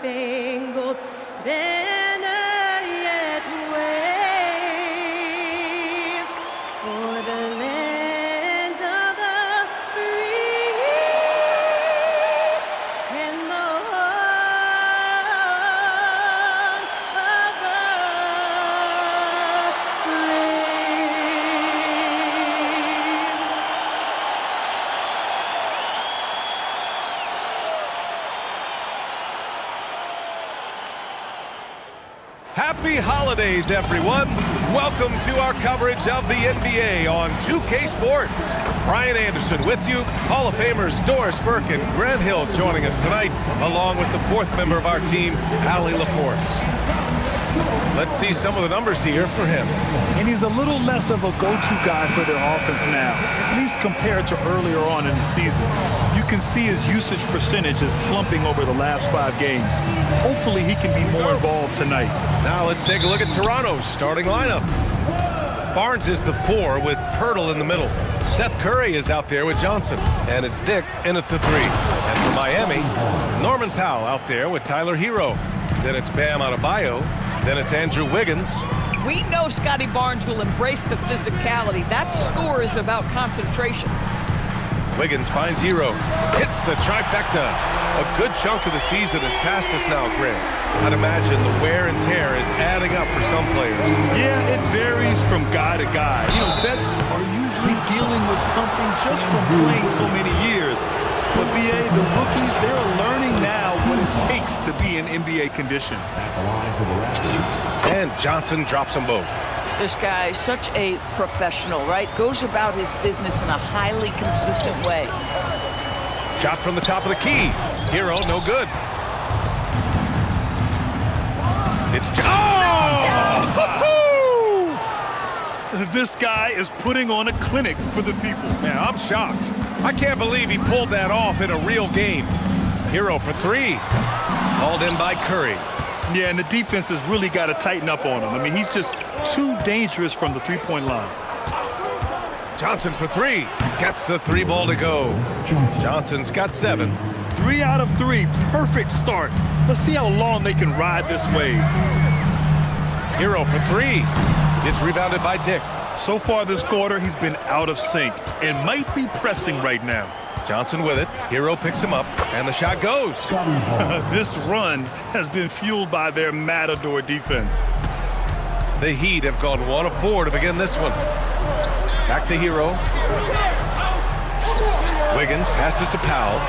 star-spangled banner yet wave for the land of the free and the home of the Happy holidays, everyone. Welcome to our coverage of the NBA on 2K Sports. Brian Anderson with you. Hall of Famers Doris Burke and Grant Hill joining us tonight, along with the fourth member of our team, Allie LaForce. Let's see some of the numbers here for him. And he's a little less of a go-to guy for their offense now, at least compared to earlier on in the season. You can see his usage percentage is slumping over the last 5 games. Hopefully he can be more involved tonight. Now let's take a look at Toronto's starting lineup. Barnes is the 4 with Pirtle in the middle. Seth Curry is out there with Johnson, and it's Dick in at the 3. And for Miami, Norman Powell out there with Tyler Herro. Then it's Bam Adebayo. Then it's Andrew Wiggins. We know Scotty Barnes will embrace the physicality. That score is about concentration. Wiggins finds Herro, hits the trifecta. A good chunk of the season has passed us now, Grant. I'd imagine the wear and tear is adding up for some players. Yeah, it varies from guy to guy. You know, vets are usually dealing with something just from playing so many years. But BA, the rookies, they're learning now what it takes to be in NBA condition. And Johnson drops them both. This guy is such a professional, right? Goes about his business in a highly consistent way. Shot from the top of the key. Herro, no good. It's This guy is putting on a clinic for the people. Man, I'm shocked. I can't believe he pulled that off in a real game. Herro for 3. Hauled in by Curry. Yeah, and the defense has really got to tighten up on him. I mean, he's just too dangerous from the three-point line. Johnson for 3. Gets the 3 ball to go. Johnson's got 7. 3 out of 3. Perfect start. Let's see how long they can ride this wave. Herro for 3. It's rebounded by Dick. So far this quarter, he's been out of sync and might be pressing right now. Johnson with it. Herro picks him up, and the shot goes. This run has been fueled by their Matador defense. The Heat have gone 1 of 4 to begin this one. Back to Herro. Wiggins passes to Powell.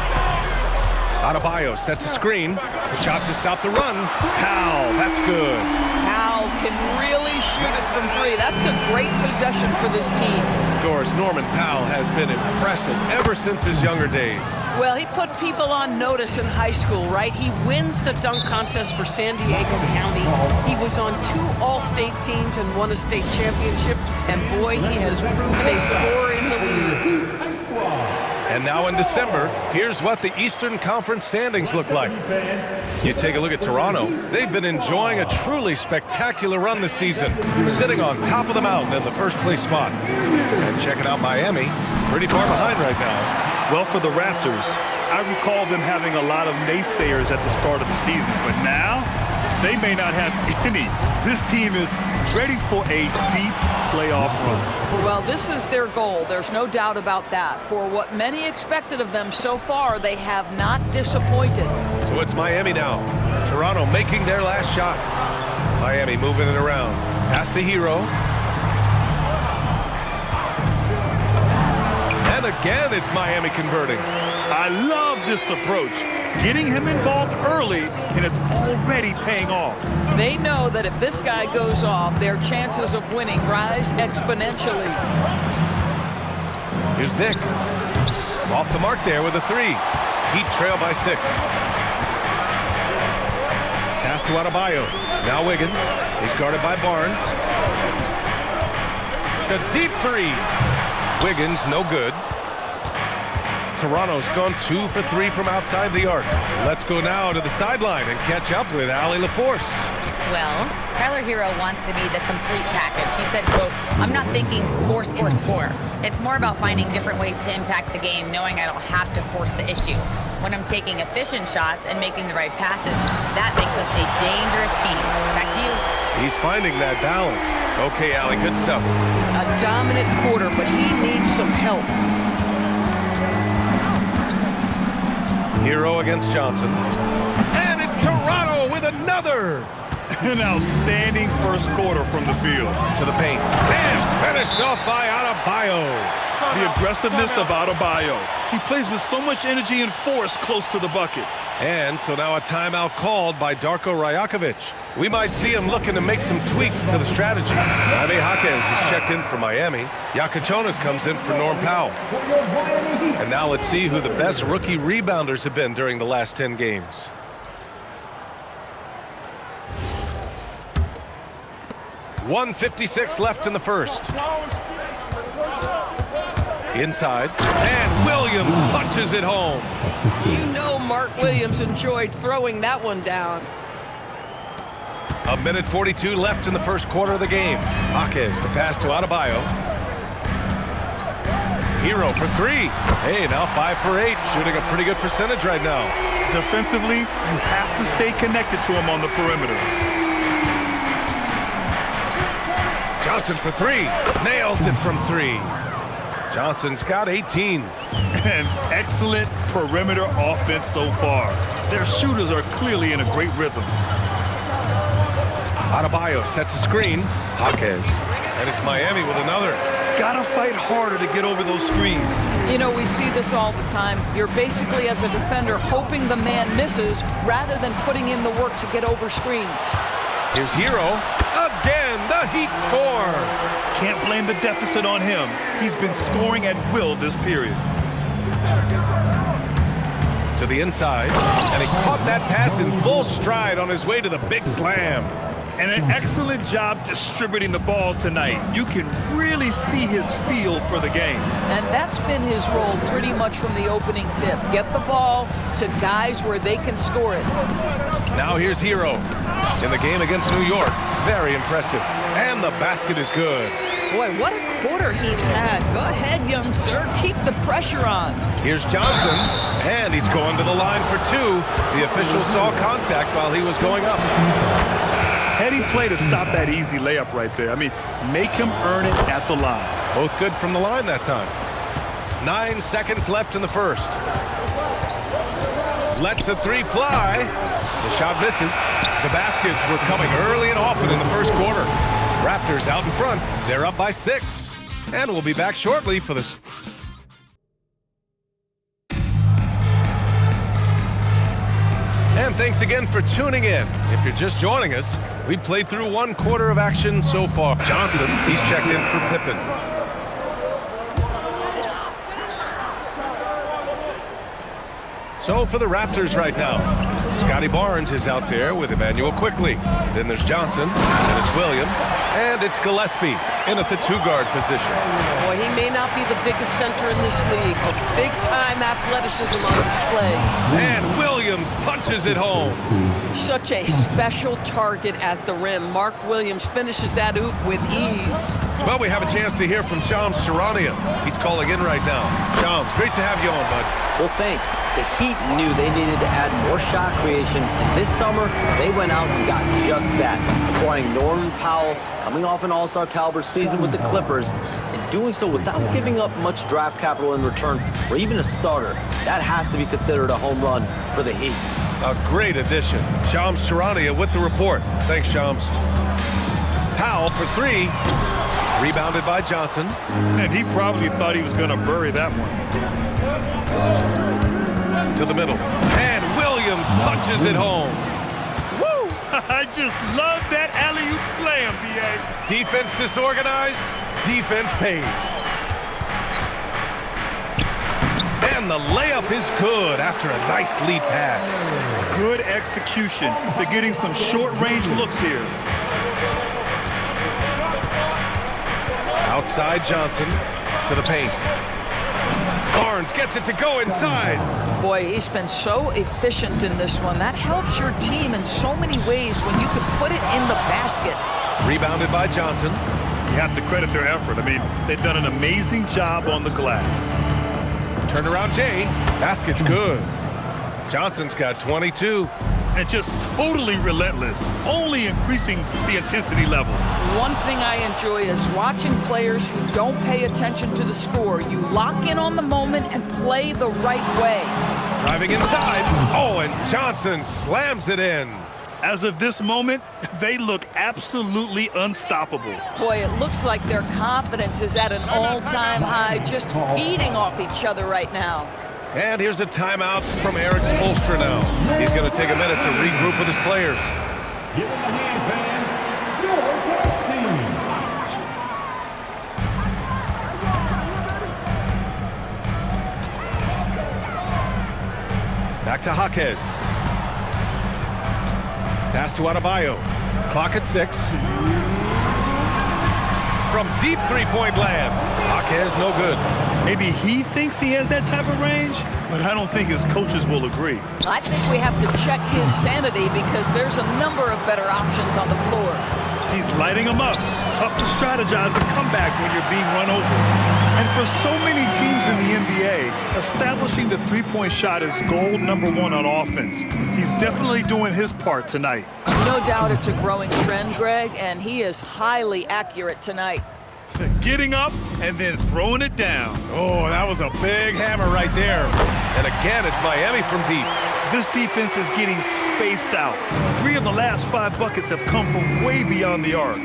Adebayo sets a screen. The shot to stop the run. Powell, that's good. Powell can really shoot it from 3. That's a great possession for this team. Doris, Norman Powell has been impressive ever since his younger days. Well, he put people on notice in high school, right? He wins the dunk contest for San Diego County. He was on 2 All-State teams and won a state championship. And boy, he has proven a scorer in the league. And now in December, here's what the Eastern Conference standings look like. You take a look at Toronto. They've been enjoying a truly spectacular run this season, sitting on top of the mountain in the first-place spot. And checking out Miami, pretty far behind right now. Well, for the Raptors, I recall them having a lot of naysayers at the start of the season, but now they may not have any. This team is ready for a deep playoff run. Well, this is their goal. There's no doubt about that. For what many expected of them so far, they have not disappointed. So it's Miami now. Toronto making their last shot. Miami moving it around. Pass to Herro. And again, it's Miami converting. I love this approach. Getting him involved early, and it's already paying off. They know that if this guy goes off, their chances of winning rise exponentially. Here's Dick. Off the mark there with a 3. Heat trail by 6. Pass to Adebayo. Now Wiggins. He's guarded by Barnes. The deep 3. Wiggins, no good. Toronto's gone 2 for 3 from outside the arc. Let's go now to the sideline and catch up with Allie LaForce. Well, Tyler Herro wants to be the complete package. He said, quote, "I'm not thinking score, score, score. It's more about finding different ways to impact the game, knowing I don't have to force the issue. When I'm taking efficient shots and making the right passes, that makes us a dangerous team." Back to you. He's finding that balance. Okay, Allie, good stuff. A dominant quarter, but he needs some help. Herro against Johnson. And it's Toronto with another. An outstanding first quarter from the field. To the paint. And finished off by Adebayo. The aggressiveness of Adebayo. He plays with so much energy and force close to the bucket. And so now a timeout called by Darko Rajakovic. We might see him looking to make some tweaks to the strategy. Jaime Jaquez is checked in for Miami. Yakachonas comes in for Norm Powell. And now let's see who the best rookie rebounders have been during the last 10 games. .156 left in the first. Inside, and Williams punches it home. You know Mark Williams enjoyed throwing that one down. 1:42 left in the first quarter of the game. Jaquez, the pass to Adebayo. Herro for three. Hey, now 5 for 8, shooting a pretty good percentage right now. Defensively, you have to stay connected to him on the perimeter. Johnson for three. Nails it from 3. Johnson's got 18. And excellent perimeter offense so far. Their shooters are clearly in a great rhythm. Adebayo sets a screen. Jaquez. And it's Miami with another. Gotta fight harder to get over those screens. You know, we see this all the time. You're basically, as a defender, hoping the man misses rather than putting in the work to get over screens. Here's Herro. Again, the Heat score. Can't blame the deficit on him. He's been scoring at will this period. To the inside, and he caught that pass in full stride on his way to the big slam. And an excellent job distributing the ball tonight. You can really see his feel for the game. And that's been his role pretty much from the opening tip. Get the ball to guys where they can score it. Now here's Herro. In the game against New York, very impressive. And the basket is good. Boy, what a quarter he's had. Go ahead, young sir. Keep the pressure on. Here's Johnson, and he's going to the line for 2. The official saw contact while he was going up. Heady play to stop that easy layup right there. I mean, make him earn it at the line. Both good from the line that time. 9 seconds left in the first. Lets the 3 fly. The shot misses. The baskets were coming early and often in the first quarter. Raptors out in front. They're up by 6. And we'll be back shortly for this. And thanks again for tuning in. If you're just joining us, we played through 1 quarter of action so far. Johnson, he's checked in for Pippen. So for the Raptors right now, Scotty Barnes is out there with Emmanuel Quickly. Then there's Johnson, and it's Williams, and it's Gillespie in at the 2-guard position. Boy, he may not be the biggest center in this league, but big-time athleticism on display. And Williams punches it home. Such a special target at the rim. Mark Williams finishes that oop with ease. Well, we have a chance to hear from Shams Charania. He's calling in right now. Shams, great to have you on, bud. Well, thanks. The Heat knew they needed to add more shot creation, and this summer, they went out and got just that, acquiring Norman Powell, coming off an all-star caliber season with the Clippers, and doing so without giving up much draft capital in return, or even a starter. That has to be considered a home run for the Heat. A great addition. Shams Charania with the report. Thanks, Shams. Powell for 3. Rebounded by Johnson. And he probably thought he was going to bury that one. To the middle. And Williams punches it home. Woo! I just love that alley-oop slam, B.A. Defense disorganized. Defense pays. And the layup is good after a nice lead pass. Good execution. They're getting some short-range looks here. Outside Johnson to the paint. Barnes gets it to go inside. Boy, he's been so efficient in this one. That helps your team in so many ways when you can put it in the basket. Rebounded by Johnson. You have to credit their effort. I mean, they've done an amazing job on the glass. Turnaround Jay. Basket's good. Johnson's got 22. And just totally relentless, only increasing the intensity level. One thing I enjoy is watching players who don't pay attention to the score. You lock in on the moment and play the right way. Driving inside. Oh, and Johnson slams it in. As of this moment, they look absolutely unstoppable. Boy, it looks like their confidence is at an all-time high, just feeding off each other right now. And here's a timeout from Eric Spoelstra now. He's going to take a minute to regroup with his players. Give him a hand, fans. Your best team. Back to Jaquez. Pass to Adebayo. Clock at 6. From deep three-point land. Jaquez no good. Maybe he thinks he has that type of range, but I don't think his coaches will agree. I think we have to check his sanity because there's a number of better options on the floor. He's lighting them up. Tough to strategize and come back when you're being run over. And for so many teams in the NBA, establishing the three-point shot is goal number 1 on offense. He's definitely doing his part tonight. No doubt it's a growing trend, Greg, and he is highly accurate tonight. Getting up and then throwing it down. Oh, that was a big hammer right there. And again, it's Miami from deep. This defense is getting spaced out. 3 of the last 5 buckets have come from way beyond the arc.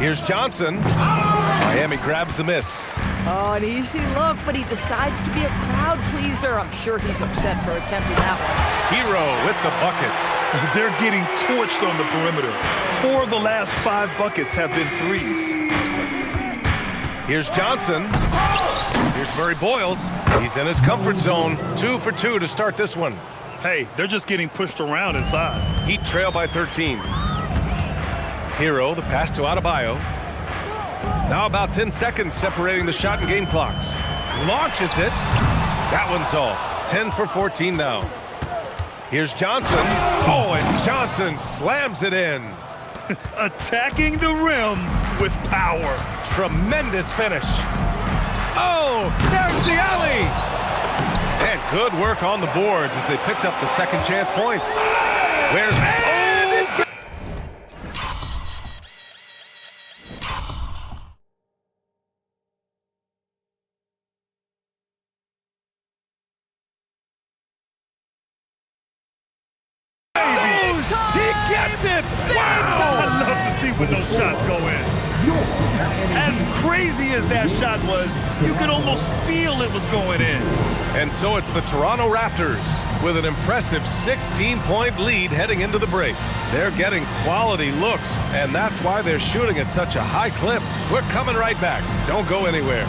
Here's Johnson. Miami grabs the miss. Oh, an easy look, but he decides to be a crowd pleaser. I'm sure he's upset for attempting that one. Herro with the bucket. They're getting torched on the perimeter. 4 of the last 5 buckets have been threes. Here's Johnson. Here's Murray Boyles. He's in his comfort zone. 2 for 2 to start this one. Hey, they're just getting pushed around inside. Heat trail by 13. Herro, the pass to Adebayo. Now about 10 seconds separating the shot and game clocks. Launches it. That one's off. 10 for 14 now. Here's Johnson. Oh, and Johnson slams it in. Attacking the rim with power. Tremendous finish. Oh, there's the alley. And good work on the boards as they picked up the second chance points. Where's... He gets it! Wow! I'd love to see when those shots go in. As crazy as that shot was, you could almost feel it was going in. And so it's the Toronto Raptors with an impressive 16-point lead heading into the break. They're getting quality looks, and that's why they're shooting at such a high clip. We're coming right back. Don't go anywhere.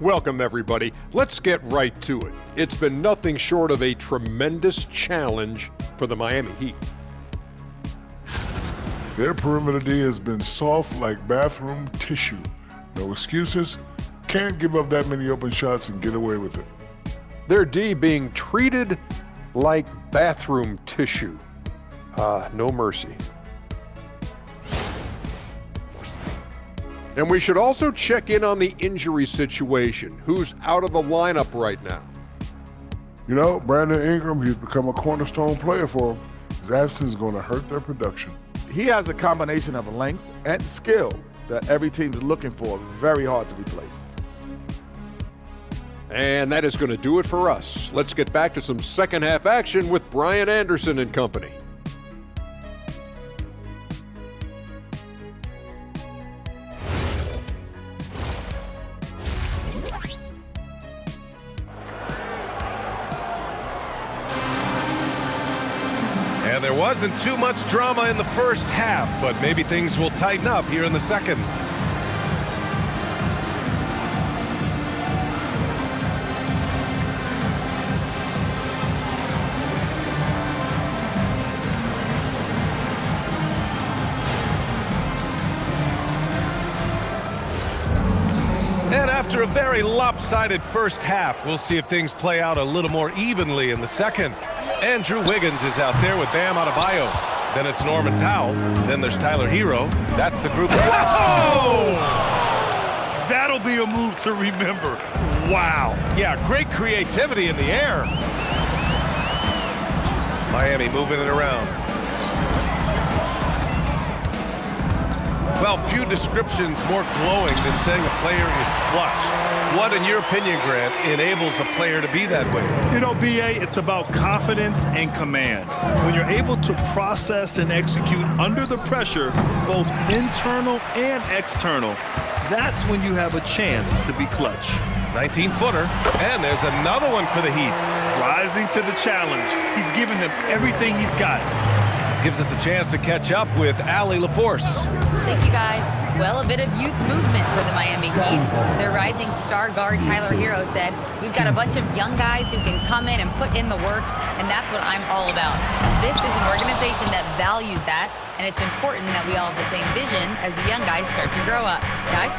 Welcome, everybody. Let's get right to it. It's been nothing short of a tremendous challenge for the Miami Heat. Their perimeter D has been soft like bathroom tissue. No excuses. Can't give up that many open shots and get away with it. Their D being treated like bathroom tissue. No mercy. And we should also check in on the injury situation. Who's out of the lineup right now? You know, Brandon Ingram, he's become a cornerstone player for them. His absence is going to hurt their production. He has a combination of length and skill that every team is looking for. Very hard to replace. And that is going to do it for us. Let's get back to some second half action with Brian Anderson and company. And there wasn't too much drama in the first half, but maybe things will tighten up here in the second. After a very lopsided first half, we'll see if things play out a little more evenly in the second. Andrew Wiggins is out there with Bam Adebayo. Then it's Norman Powell. Then there's Tyler Herro. That's the group. Whoa! That'll be a move to remember. Wow. Yeah, great creativity in the air. Miami moving it around. Well, few descriptions more glowing than saying a player is clutch. What, in your opinion, Grant, enables a player to be that way? You know, BA, it's about confidence and command. When you're able to process and execute under the pressure, both internal and external, that's when you have a chance to be clutch. 19-footer, and there's another one for the Heat. Rising to the challenge. He's giving them everything he's got. Gives us a chance to catch up with Allie LaForce. Thank you, guys. Well, a bit of youth movement for the Miami Heat. Their rising star guard, Tyler Herro, said, "We've got a bunch of young guys who can come in and put in the work, and that's what I'm all about." This is an organization that values that, and it's important that we all have the same vision as the young guys start to grow up. Guys?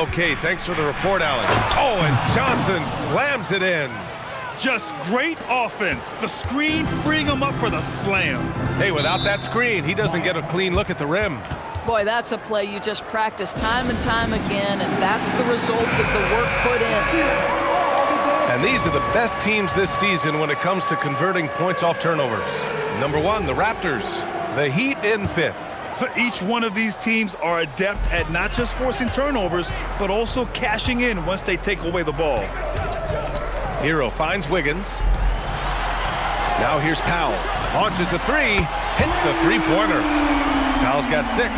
Okay, thanks for the report, Alex. Oh, and Johnson slams it in. Just great offense. The screen freeing him up for the slam. Hey, without that screen, he doesn't get a clean look at the rim. Boy, that's a play you just practice time and time again, and that's the result of the work put in. And these are the best teams this season when it comes to converting points off turnovers. Number one, the Raptors. The Heat in 5th. Each one of these teams are adept at not just forcing turnovers, but also cashing in once they take away the ball. Herro finds Wiggins. Now here's Powell. Launches a three. Hits a three-pointer. Powell's got 6.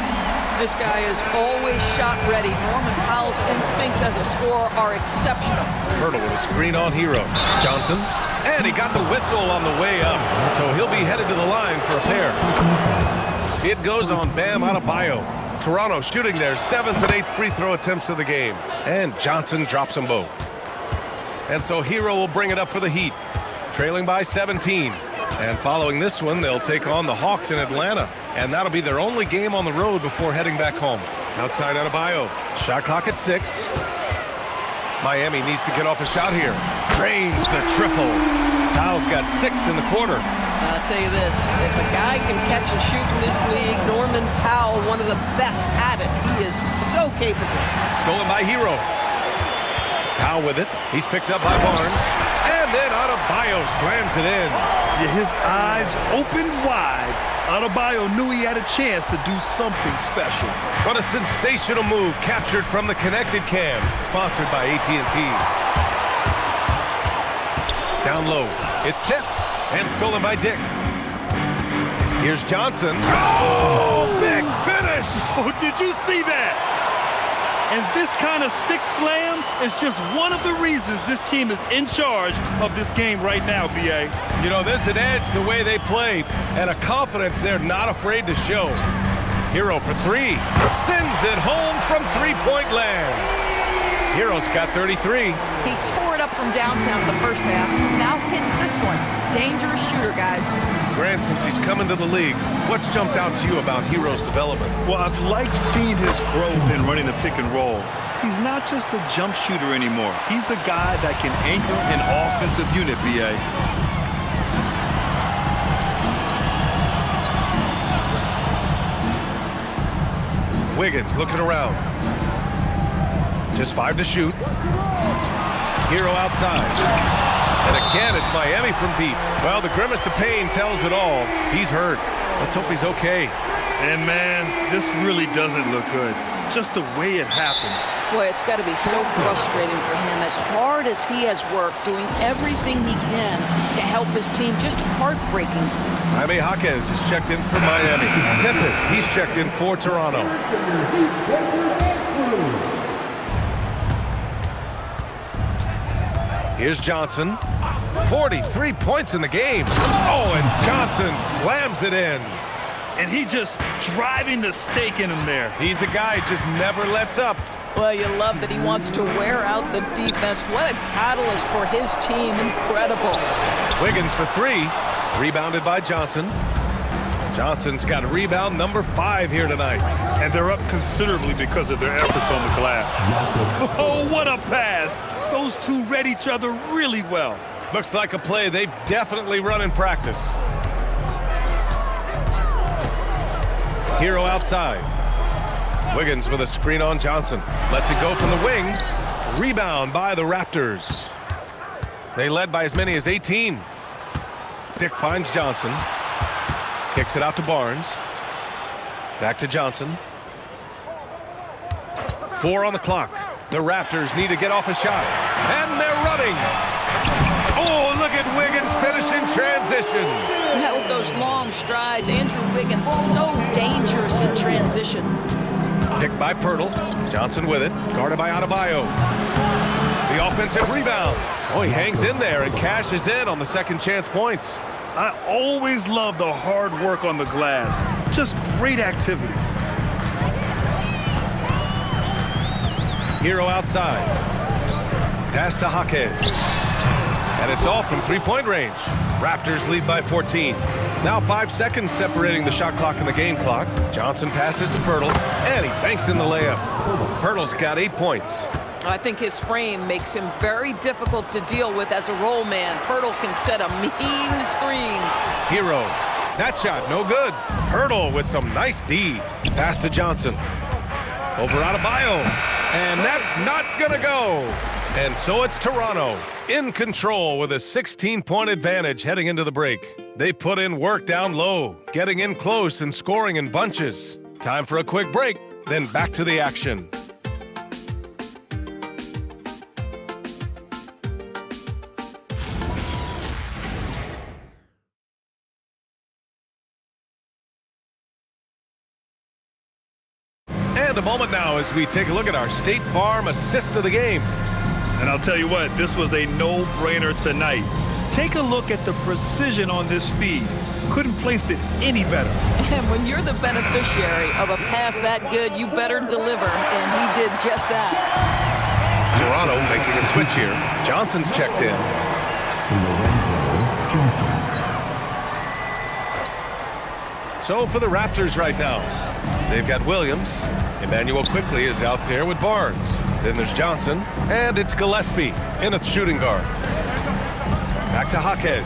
This guy is always shot ready. Norman Powell's instincts as a scorer are exceptional. Herro with a screen on Herro. Johnson. And he got the whistle on the way up. So he'll be headed to the line for a pair. It goes on Bam Adebayo. Toronto shooting their 7th and 8th free throw attempts of the game. And Johnson drops them both. And so Herro will bring it up for the Heat, trailing by 17. And following this one, they'll take on the Hawks in Atlanta. And that'll be their only game on the road before heading back home. Outside Adebayo. Shot clock at 6. Miami needs to get off a shot here. Drains the triple. Powell's got 6 in the quarter. I'll tell you this, if a guy can catch and shoot in this league, Norman Powell, one of the best at it. He is so capable. Stolen by Herro. Powell with it. He's picked up by Barnes. And then Adebayo slams it in. Yeah, his eyes opened wide. Adebayo knew he had a chance to do something special. What a sensational move captured from the connected cam. Sponsored by AT&T. Down low. It's tipped and stolen by Dick. Here's Johnson. Oh, big finish. Oh, did you see that? And this kind of sixth slam is just one of the reasons this team is in charge of this game right now, B.A. You know, there's an edge the way they play and a confidence they're not afraid to show. Herro for 3. Sends it home from three-point land. Herro's got 33. He tore it up from downtown in the first half. Now hits this one. Dangerous shooter, guys. Grant, since he's come into the league, what's jumped out to you about Herro's development? Well, I've liked seeing his growth in running the pick and roll. He's not just a jump shooter anymore. He's a guy that can anchor an offensive unit, B.A. Wiggins looking around. Just 5 to shoot. Herro outside. And again, it's Miami from deep. Well, the grimace of pain tells it all. He's hurt. Let's hope he's okay. And, man, this really doesn't look good. Just the way it happened. Boy, it's got to be so frustrating for him. As hard as he has worked, doing everything he can to help his team, just heartbreaking. Jaime Jaquez is checked in for Miami. Pippen, he's checked in for Toronto. Here's Johnson. 43 points in the game. Oh, and Johnson slams it in. And he just driving the stake in him there. He's a guy who just never lets up. Well, you love that he wants to wear out the defense. What a catalyst for his team. Incredible. Wiggins for 3. Rebounded by Johnson. Johnson's got rebound number 5 here tonight. And they're up considerably because of their efforts on the glass. Oh, what a pass. Those two read each other really well. Looks like a play they've definitely run in practice. Herro outside. Wiggins with a screen on Johnson. Lets it go from the wing. Rebound by the Raptors. They led by as many as 18. Dick finds Johnson. Kicks it out to Barnes. Back to Johnson. 4 on the clock. The Raptors need to get off a shot. And they're running. Oh, look at Wiggins finish in transition. Yeah, with those long strides, Andrew Wiggins so dangerous in transition. Picked by Pirtle. Johnson with it. Guarded by Adebayo. The offensive rebound. Oh, he hangs in there and cashes in on the second chance points. I always love the hard work on the glass. Just great activity. Herro outside. Pass to Jaquez. And it's off from three-point range. Raptors lead by 14. Now 5 seconds separating the shot clock and the game clock. Johnson passes to Pirtle, and he banks in the layup. Pirtle's got 8 points. I think his frame makes him very difficult to deal with as a roll man. Pirtle can set a mean screen. Herro. That shot, no good. Pirtle with some nice D. Pass to Johnson. Over Adebayo. And that's not gonna go. And so it's Toronto in control with a 16-point advantage heading into the break. They put in work down low, getting in close and scoring in bunches. Time for a quick break, then back to the action. And a moment now as we take a look at our State Farm assist of the game. And I'll tell you what, this was a no-brainer tonight. Take a look at the precision on this feed. Couldn't place it any better. And when you're the beneficiary of a pass that good, you better deliver, and he did just that. Toronto making a switch here. Johnson's checked in. So for the Raptors right now, they've got Williams. Emmanuel quickly is out there with Barnes. Then there's Johnson, and it's Gillespie in a shooting guard. Back to Jaquez.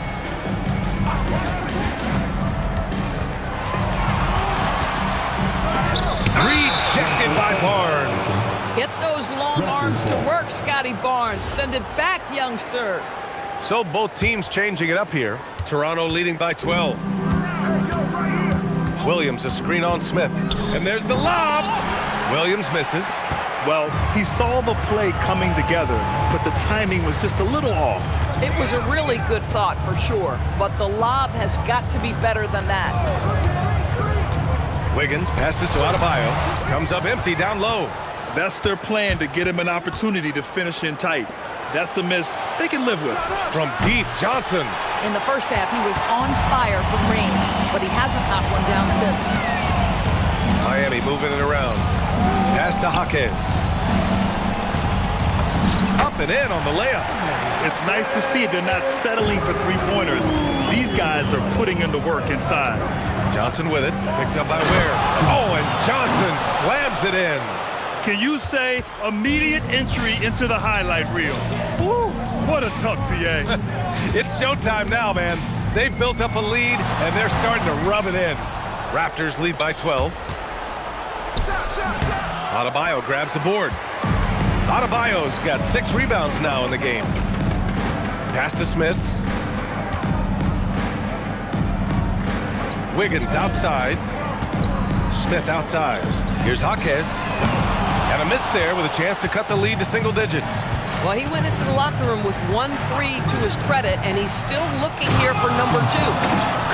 Rejected by Barnes. Get those long arms to work, Scotty Barnes. Send it back, young sir. So both teams changing it up here. Toronto leading by 12. Williams a screen on Smith. And there's the lob. Williams misses. Well, he saw the play coming together, but the timing was just a little off. It was a really good thought for sure, but the lob has got to be better than that. Wiggins passes to Adebayo. Comes up empty down low. That's their plan, to get him an opportunity to finish in tight. That's a miss they can live with. From deep, Johnson. In the first half, he was on fire from range, but he hasn't knocked one down since. Miami moving it around. Pass to Jaquez. Up and in on the layup. It's nice to see they're not settling for three-pointers. These guys are putting in the work inside. Johnson with it. Picked up by Ware. Oh, and Johnson slams it in. Can you say immediate entry into the highlight reel? Woo, what a tough BA. It's showtime now, man. They've built up a lead, and they're starting to rub it in. Raptors lead by 12. Adebayo grabs the board. Adebayo's got 6 rebounds now in the game. Pass to Smith. Wiggins outside. Smith outside. Here's Jaquez. And a miss there with a chance to cut the lead to single digits. Well, he went into the locker room with 1-3 to his credit, and he's still looking here for number 2.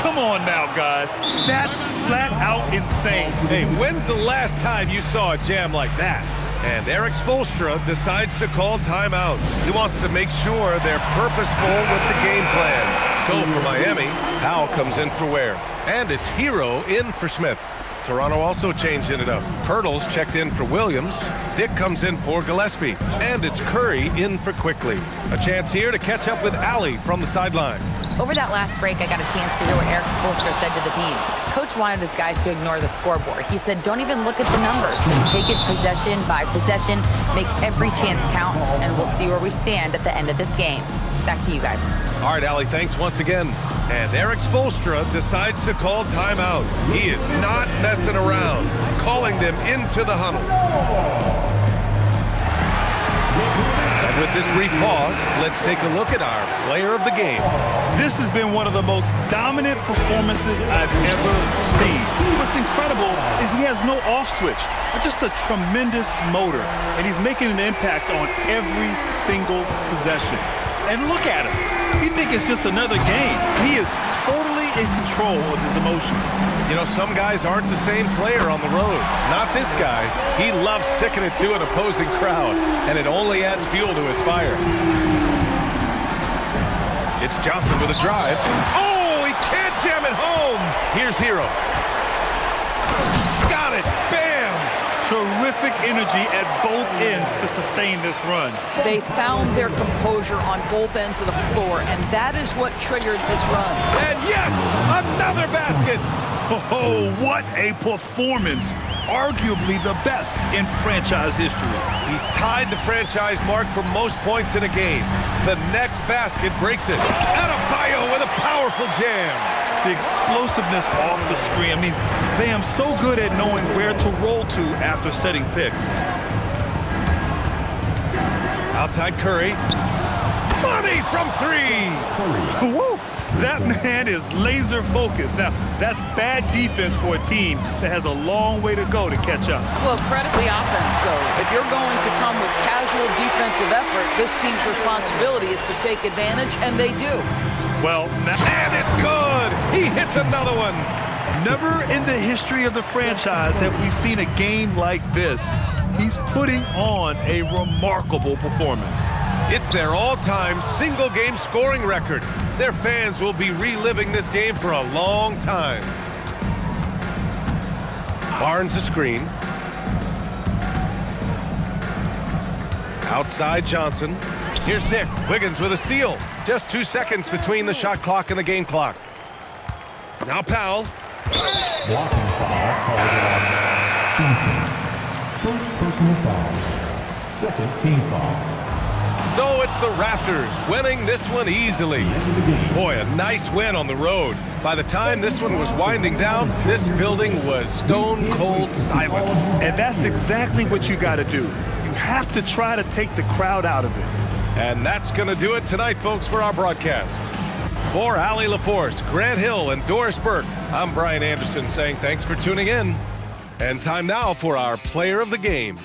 Come on now, guys. That's flat out insane. Hey, when's the last time you saw a jam like that? And Eric Spoelstra decides to call timeout. He wants to make sure they're purposeful with the game plan. So for Miami, Powell comes in for Ware. And it's Herro in for Smith. Toronto also changing it up. Pirtle's checked in for Williams. Dick comes in for Gillespie. And it's Curry in for Quickly. A chance here to catch up with Alley from the sideline. Over that last break, I got a chance to hear what Eric Spoelstra said to the team. Coach wanted his guys to ignore the scoreboard. He said, don't even look at the numbers. Just take it possession by possession, make every chance count, and we'll see where we stand at the end of this game. Back to you guys. All right, Allie, thanks once again. And Eric Spoelstra decides to call timeout. He is not messing around, calling them into the huddle. And with this brief pause, let's take a look at our player of the game. This has been one of the most dominant performances I've ever seen. What's incredible is he has no off switch, but just a tremendous motor, and he's making an impact on every single possession. And look at him. You think it's just another game. He is totally in control of his emotions. You know, some guys aren't the same player on the road. Not this guy. He loves sticking it to an opposing crowd, and it only adds fuel to his fire. It's Johnson with a drive. Oh, he can't jam it home. Here's Herro. Got it. Bam! Terrific energy at both ends to sustain this run. They found their composure on both ends of the floor, and that is what triggered this run. And yes, another basket. Oh, what a performance. Arguably the best in franchise history. He's tied the franchise mark for most points in a game. The next basket breaks it. Adebayo with a powerful jam. The explosiveness off the screen. I mean, Bam so good at knowing where to roll to after setting picks. Outside Curry. Money from three. Woo! That man is laser focused. Now, that's bad defense for a team that has a long way to go to catch up. Well, credit the offense, though. If you're going to come with casual defensive effort, this team's responsibility is to take advantage, and they do. Well, and it's good. He hits another one. Never in the history of the franchise have we seen a game like this. He's putting on a remarkable performance. It's their all-time single-game scoring record. Their fans will be reliving this game for a long time. Barnes a screen. Outside Johnson. Here's Dick. Wiggins with a steal. Just 2 seconds between the shot clock and the game clock. Now Powell. Blocking foul called on Johnson. First personal foul. Second team foul. So it's the Raptors winning this one easily. Boy, a nice win on the road. By the time this one was winding down, this building was stone cold silent. And that's exactly what you got to do. You have to try to take the crowd out of it. And that's going to do it tonight, folks, for our broadcast. For Allie LaForce, Grant Hill, and Doris Burke, I'm Brian Anderson saying thanks for tuning in. And time now for our player of the game.